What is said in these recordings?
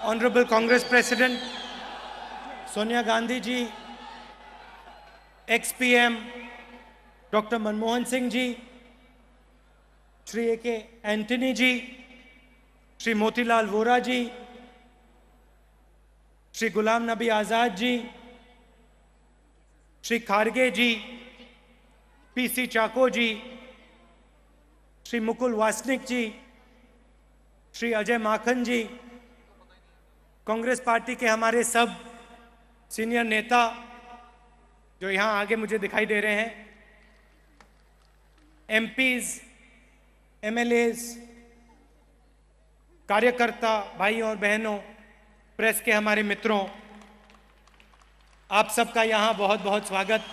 Honorable Congress President Sonia Gandhi ji, ex-PM Dr. Manmohan Singh ji, Shri A.K. Antony ji, Shri Motilal Vora ji, Shri Ghulam Nabi Azad ji, Shri Kharge ji, P.C. Chako ji, Shri Mukul Wasnik ji, Shri Ajay Makhan जी, Congress party के हमारे सब senior नेता जो यहाँ आगे मुझे दिखाई दे रहे हैं, एमपीज, एमएलएज, कार्यकर्ता भाई और बहनों, प्रेस के हमारे मित्रों, आप सबका यहाँ बहुत बहुत स्वागत।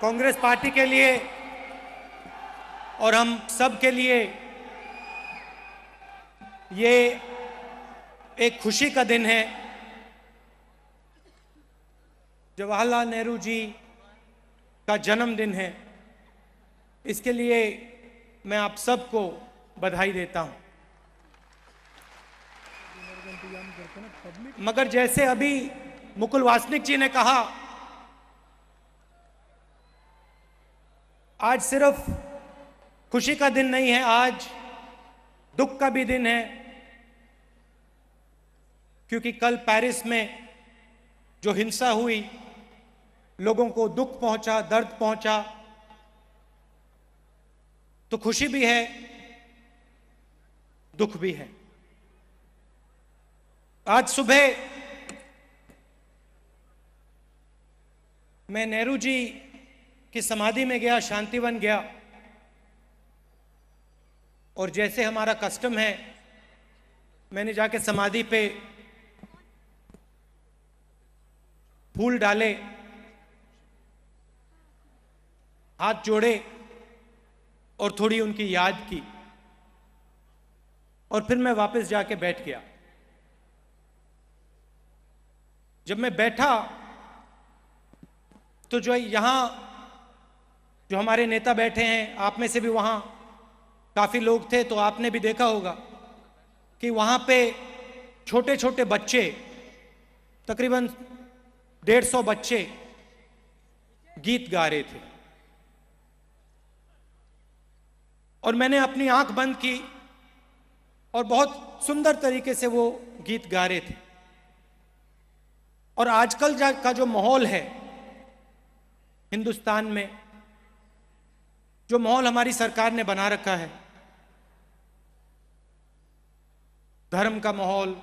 कांग्रेस पार्टी के लिए और हम सब के लिए ये एक खुशी का दिन है। जवाहरलाल नेहरू जी का जन्मदिन है, इसके लिए मैं आप सबको बधाई देता हूं। मगर जैसे अभी मुकुल वासनिक जी ने कहा, आज सिर्फ खुशी का दिन नहीं है, आज दुख का भी दिन है, क्योंकि कल पेरिस में जो हिंसा हुई, लोगों को दुख पहुंचा, दर्द पहुंचा, तो खुशी भी है, दुख भी है। आज सुबह मैं नेहरू जी की समाधि में गया, शांतिवन गया, और जैसे हमारा कस्टम है, मैंने जाके समाधि पे फूल डाले, हाथ जोड़े और थोड़ी उनकी याद की, और फिर मैं वापस जाके बैठ गया। जब मैं बैठा तो जो यहां जो हमारे नेता बैठे हैं, आप में से भी वहां काफी लोग थे, तो आपने भी देखा होगा कि वहां पे छोटे छोटे बच्चे, तकरीबन 150 बच्चे गीत गा रहे थे, और मैंने अपनी आंख बंद की और बहुत सुंदर तरीके से वो गीत गा रहे थे। और आजकल का जो माहौल है हिंदुस्तान में, जो माहौल हमारी सरकार ने बना रखा है, धर्म का माहौल,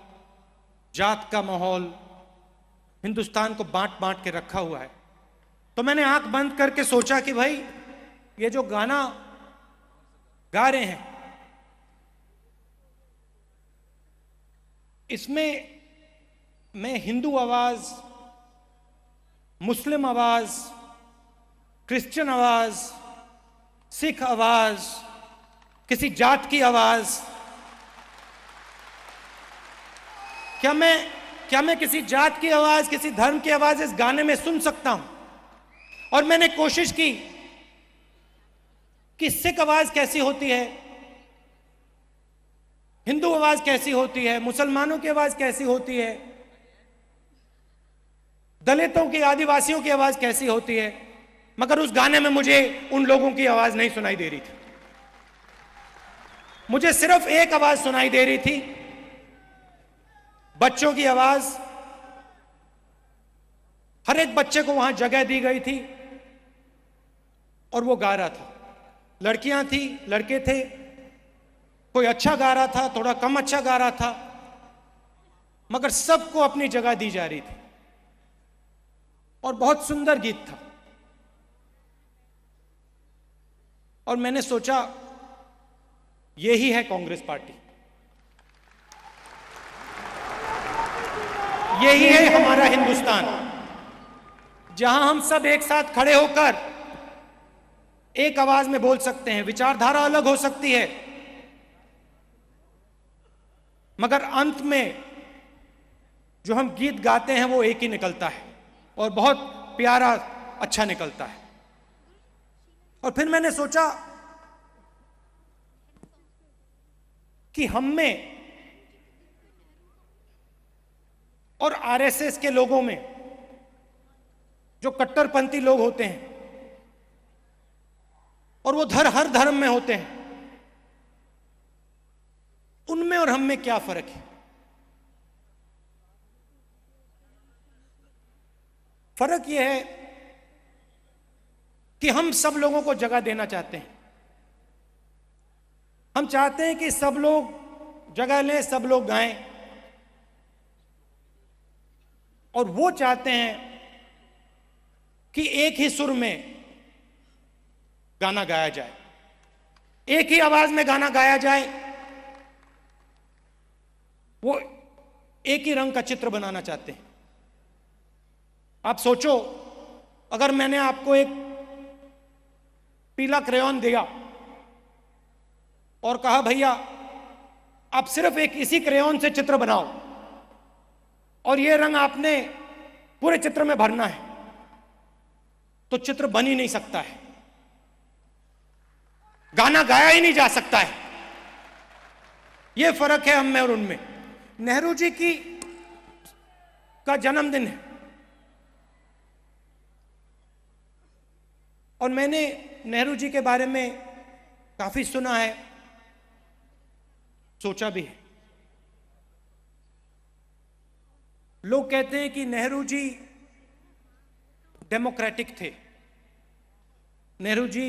जात का माहौल, हिंदुस्तान को बांट बांट के रखा हुआ है। तो मैंने आंख बंद करके सोचा कि भाई ये जो गाना गा रहे हैं, इसमें मैं हिंदू आवाज, मुस्लिम आवाज, क्रिश्चियन आवाज, सिख आवाज, किसी जात की आवाज, क्या मैं किसी जात की आवाज, किसी धर्म की आवाज इस गाने में सुन सकता हूं? और मैंने कोशिश की कि सिख आवाज कैसी होती है, हिंदू आवाज कैसी होती है, मुसलमानों की आवाज कैसी होती है, दलितों की, आदिवासियों की आवाज कैसी होती है। मगर उस गाने में मुझे उन लोगों की आवाज नहीं सुनाई दे रही थी। मुझे सिर्फ एक आवाज सुनाई दे रही थी, बच्चों की आवाज। हर एक बच्चे को वहां जगह दी गई थी और वो गा रहा था। लड़कियां थी, लड़के थे, कोई अच्छा गा रहा था, थोड़ा कम अच्छा गा रहा था, मगर सबको अपनी जगह दी जा रही थी और बहुत सुंदर गीत था। और मैंने सोचा यही है कांग्रेस पार्टी, यही है हमारा हिंदुस्तान, जहां हम सब एक साथ खड़े होकर एक आवाज में बोल सकते हैं। विचारधारा अलग हो सकती है, मगर अंत में जो हम गीत गाते हैं वो एक ही निकलता है और बहुत प्यारा, अच्छा निकलता है। और फिर मैंने सोचा कि हम में और आरएसएस के लोगों में जो कट्टरपंथी लोग होते हैं और वो हर धर्म में होते हैं, उनमें और हम में क्या फर्क है? फर्क यह है कि हम सब लोगों को जगह देना चाहते हैं। हम चाहते हैं कि सब लोग जगह लें, सब लोग गाएं, और वो चाहते हैं कि एक ही सुर में गाना गाया जाए, एक ही आवाज में गाना गाया जाए। वो एक ही रंग का चित्र बनाना चाहते हैं। आप सोचो, अगर मैंने आपको एक पीला क्रेयॉन दिया और कहा भैया आप सिर्फ एक इसी क्रेयॉन से चित्र बनाओ और ये रंग आपने पूरे चित्र में भरना है, तो चित्र बन ही नहीं सकता है, गाना गाया ही नहीं जा सकता है। यह फर्क है हम में और उनमें। नेहरू जी का जन्मदिन है और मैंने नेहरू जी के बारे में काफी सुना है, सोचा भी है। लोग कहते हैं कि नेहरू जी डेमोक्रेटिक थे, नेहरू जी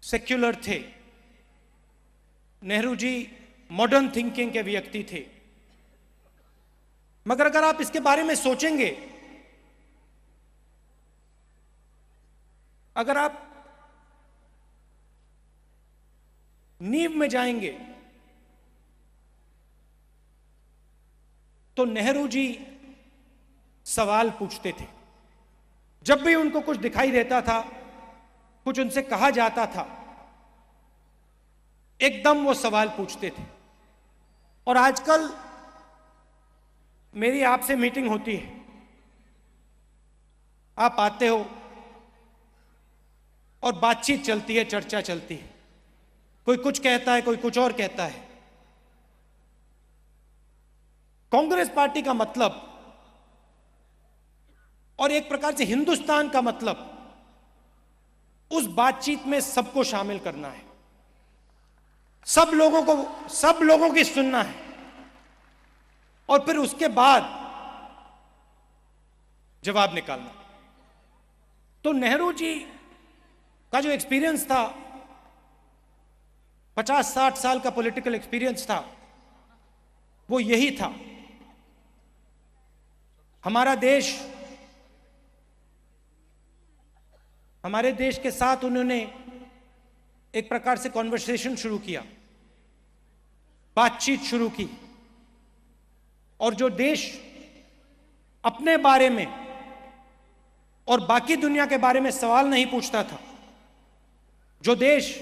सेक्युलर थे, नेहरू जी मॉडर्न थिंकिंग के व्यक्ति थे। मगर अगर आप इसके बारे में सोचेंगे, अगर आप नींव में जाएंगे, तो नेहरू जी सवाल पूछते थे। जब भी उनको कुछ दिखाई देता था, कुछ उनसे कहा जाता था, एकदम वो सवाल पूछते थे। और आजकल मेरी आपसे मीटिंग होती है, आप आते हो और बातचीत चलती है, चर्चा चलती है, कोई कुछ कहता है, कोई कुछ और कहता है। कांग्रेस पार्टी का मतलब और एक प्रकार से हिंदुस्तान का मतलब उस बातचीत में सबको शामिल करना है, सब लोगों की सुनना है, और फिर उसके बाद जवाब निकालना। तो नेहरू जी का जो एक्सपीरियंस था, 50-60 साल का पॉलिटिकल एक्सपीरियंस था, वो यही था। हमारे देश के साथ उन्होंने एक प्रकार से कॉन्वर्सेशन शुरू किया, बातचीत शुरू की, और जो देश अपने बारे में और बाकी दुनिया के बारे में सवाल नहीं पूछता था, जो देश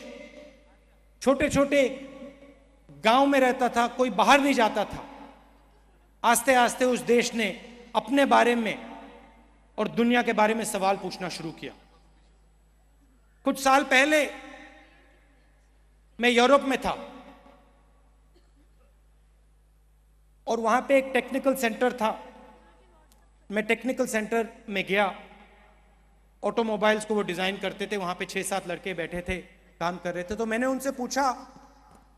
छोटे छोटे गांव में रहता था, कोई बाहर नहीं जाता था, आस्ते आस्ते उस देश ने अपने बारे में और दुनिया के बारे में सवाल पूछना शुरू किया। कुछ साल पहले मैं यूरोप में था और वहां पे एक टेक्निकल सेंटर था। मैं टेक्निकल सेंटर में गया, ऑटोमोबाइल्स को वो डिजाइन करते थे, वहां पे 6-7 लड़के बैठे थे, काम कर रहे थे। तो मैंने उनसे पूछा,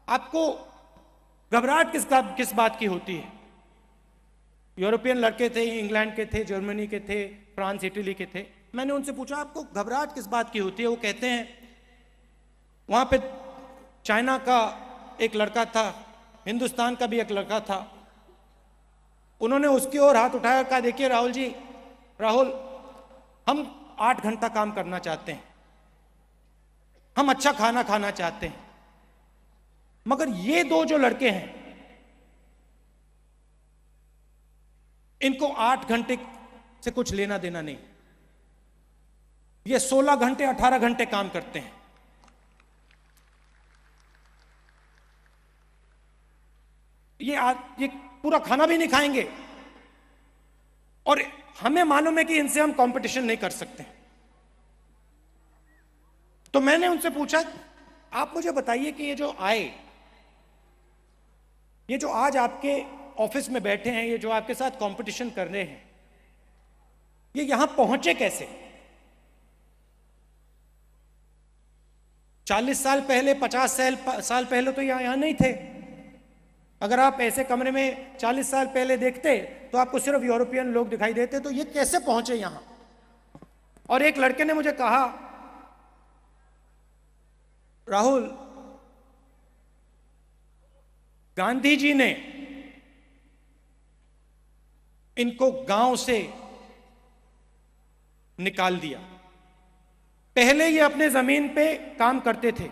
आपको घबराहट किस बात की होती है? यूरोपियन लड़के थे, इंग्लैंड के थे, जर्मनी के थे, फ्रांस इटली के थे। मैंने उनसे पूछा, आपको घबराहट किस बात की होती है? वो कहते हैं, वहां पे चाइना का एक लड़का था, हिंदुस्तान का भी एक लड़का था, उन्होंने उसकी ओर हाथ उठाया, कहा देखिए राहुल, हम 8 घंटा काम करना चाहते हैं, हम अच्छा खाना खाना चाहते हैं, मगर ये दो जो लड़के हैं, इनको 8 घंटे से कुछ लेना देना नहीं, ये 16 घंटे 18 घंटे काम करते हैं। ये पूरा खाना भी नहीं खाएंगे और हमें मालूम है कि इनसे हम कंपटीशन नहीं कर सकते। तो मैंने उनसे पूछा, आप मुझे बताइए कि ये जो आए, ये जो आज आपके ऑफिस में बैठे हैं, ये जो आपके साथ कंपटीशन कर रहे हैं, ये यहां पहुंचे कैसे? 40 साल पहले, 50 साल पहले तो यहां नहीं थे। अगर आप ऐसे कमरे में 40 साल पहले देखते तो आपको सिर्फ यूरोपियन लोग दिखाई देते। तो ये कैसे पहुंचे यहां? और एक लड़के ने मुझे कहा, राहुल, गांधी जी ने इनको गांव से निकाल दिया। पहले ये अपने जमीन पे काम करते थे,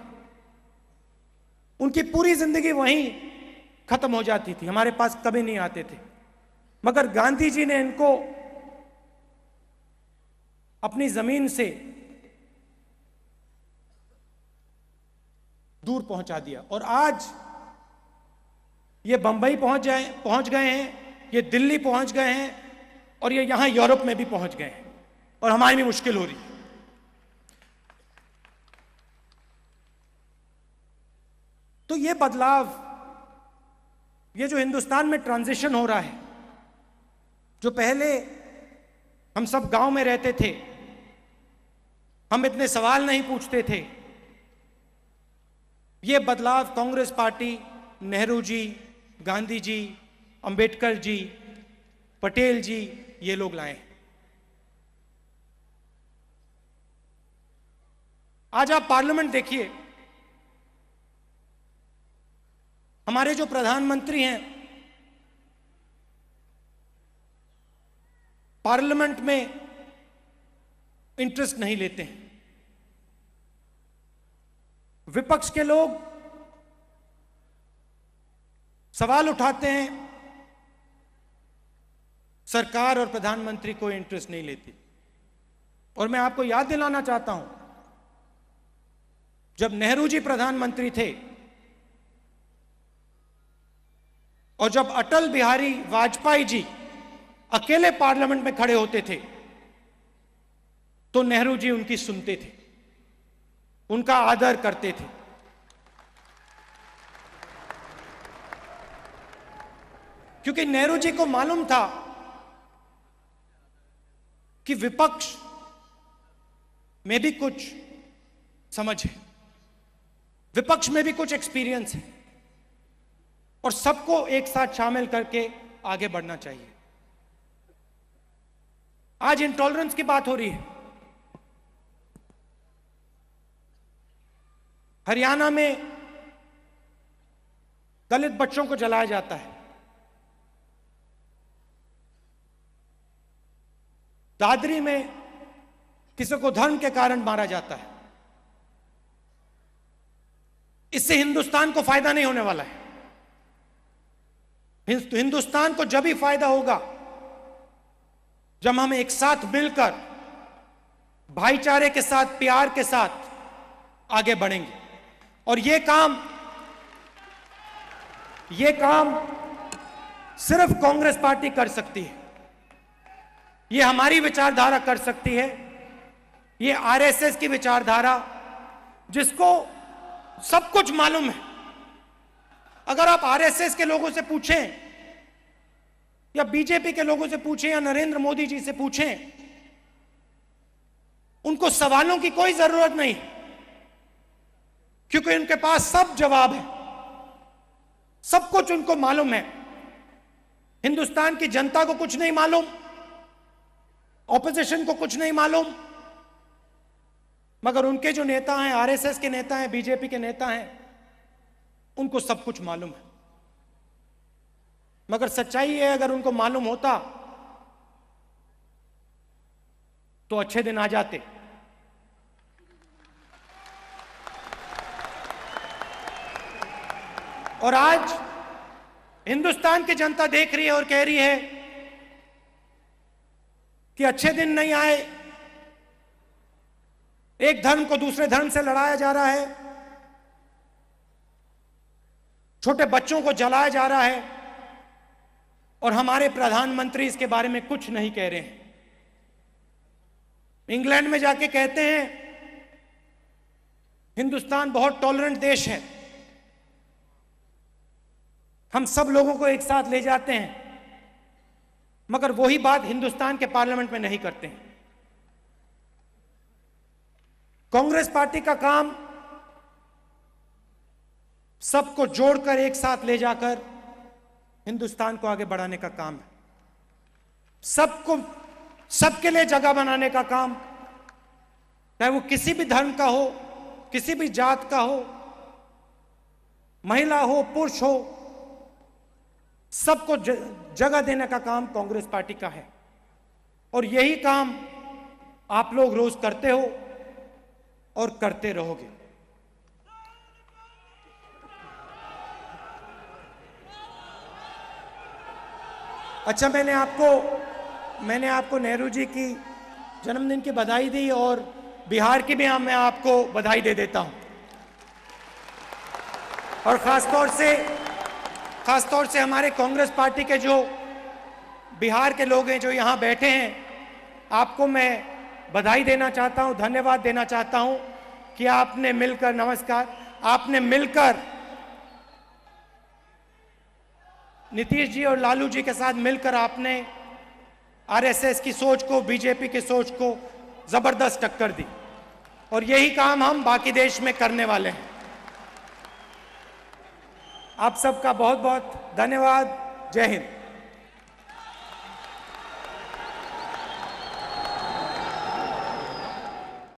उनकी पूरी जिंदगी वहीं खत्म हो जाती थी, हमारे पास कभी नहीं आते थे। मगर गांधी जी ने इनको अपनी जमीन से दूर पहुंचा दिया। और आज ये बंबई पहुंच गए हैं, ये दिल्ली पहुंच गए हैं, और ये यहां यूरोप में भी पहुंच गए हैं, और हमारी भी मुश्किल हो रही है। तो ये बदलाव, ये जो हिंदुस्तान में ट्रांजिशन हो रहा है, जो पहले हम सब गांव में रहते थे, हम इतने सवाल नहीं पूछते थे, ये बदलाव कांग्रेस पार्टी, नेहरू जी, गांधी जी, अंबेडकर जी, पटेल जी, ये लोग लाए। आज आप पार्लियामेंट देखिए, हमारे जो प्रधानमंत्री हैं, पार्लियामेंट में इंटरेस्ट नहीं लेते हैं। विपक्ष के लोग सवाल उठाते हैं, सरकार और प्रधानमंत्री को इंटरेस्ट नहीं लेती। और मैं आपको याद दिलाना चाहता हूं, जब नेहरू जी प्रधानमंत्री थे और जब अटल बिहारी वाजपेयी जी अकेले पार्लियामेंट में खड़े होते थे, तो नेहरू जी उनकी सुनते थे, उनका आदर करते थे। क्योंकि नेहरू जी को मालूम था कि विपक्ष में भी कुछ समझ है, विपक्ष में भी कुछ एक्सपीरियंस है, और सबको एक साथ शामिल करके आगे बढ़ना चाहिए। आज इंटॉलरेंस की बात हो रही है। हरियाणा में दलित बच्चों को जलाया जाता है, दादरी में किसी को धर्म के कारण मारा जाता है। इससे हिंदुस्तान को फायदा नहीं होने वाला है। हिंदुस्तान को जब ही फायदा होगा जब हम एक साथ मिलकर, भाईचारे के साथ, प्यार के साथ आगे बढ़ेंगे। और ये काम सिर्फ कांग्रेस पार्टी कर सकती है। ये हमारी विचारधारा कर सकती है। ये आरएसएस की विचारधारा, जिसको सब कुछ मालूम है। अगर आप आरएसएस के लोगों से पूछें, या बीजेपी के लोगों से पूछें, या नरेंद्र मोदी जी से पूछें, उनको सवालों की कोई जरूरत नहीं, क्योंकि उनके पास सब जवाब है, सब कुछ उनको मालूम है। हिंदुस्तान की जनता को कुछ नहीं मालूम, ऑपोजिशन को कुछ नहीं मालूम, मगर उनके जो नेता हैं, आरएसएस के नेता हैं, बीजेपी के नेता हैं, उनको सब कुछ मालूम है। मगर सच्चाई है, अगर उनको मालूम होता तो अच्छे दिन आ जाते। और आज हिंदुस्तान की जनता देख रही है और कह रही है कि अच्छे दिन नहीं आए, एक धर्म को दूसरे धर्म से लड़ाया जा रहा है, छोटे बच्चों को जलाया जा रहा है, और हमारे प्रधानमंत्री इसके बारे में कुछ नहीं कह रहे हैं। इंग्लैंड में जाके कहते हैं हिंदुस्तान बहुत टॉलरेंट देश है, हम सब लोगों को एक साथ ले जाते हैं, मगर वही बात हिंदुस्तान के पार्लियामेंट में नहीं करते हैं। कांग्रेस पार्टी का काम सबको जोड़कर एक साथ ले जाकर हिंदुस्तान को आगे बढ़ाने का काम है, सबको सबके लिए जगह बनाने का काम, चाहे वो किसी भी धर्म का हो, किसी भी जात का हो, महिला हो, पुरुष हो, सबको जगह देने का काम कांग्रेस पार्टी का है। और यही काम आप लोग रोज करते हो और करते रहोगे। अच्छा, मैंने आपको नेहरू जी की जन्मदिन की बधाई दी और बिहार की भी मैं आपको बधाई दे देता हूं। और खासतौर से हमारे कांग्रेस पार्टी के जो बिहार के लोग हैं जो यहां बैठे हैं, आपको मैं बधाई देना चाहता हूं, धन्यवाद देना चाहता हूं कि आपने मिलकर, नमस्कार, आपने मिलकर नीतीश जी और लालू जी के साथ मिलकर आपने आरएसएस की सोच को, बीजेपी की सोच को जबरदस्त टक्कर दी और यही काम हम बाकी देश में करने वाले हैं। आप सबका बहुत बहुत धन्यवाद। जय हिंद।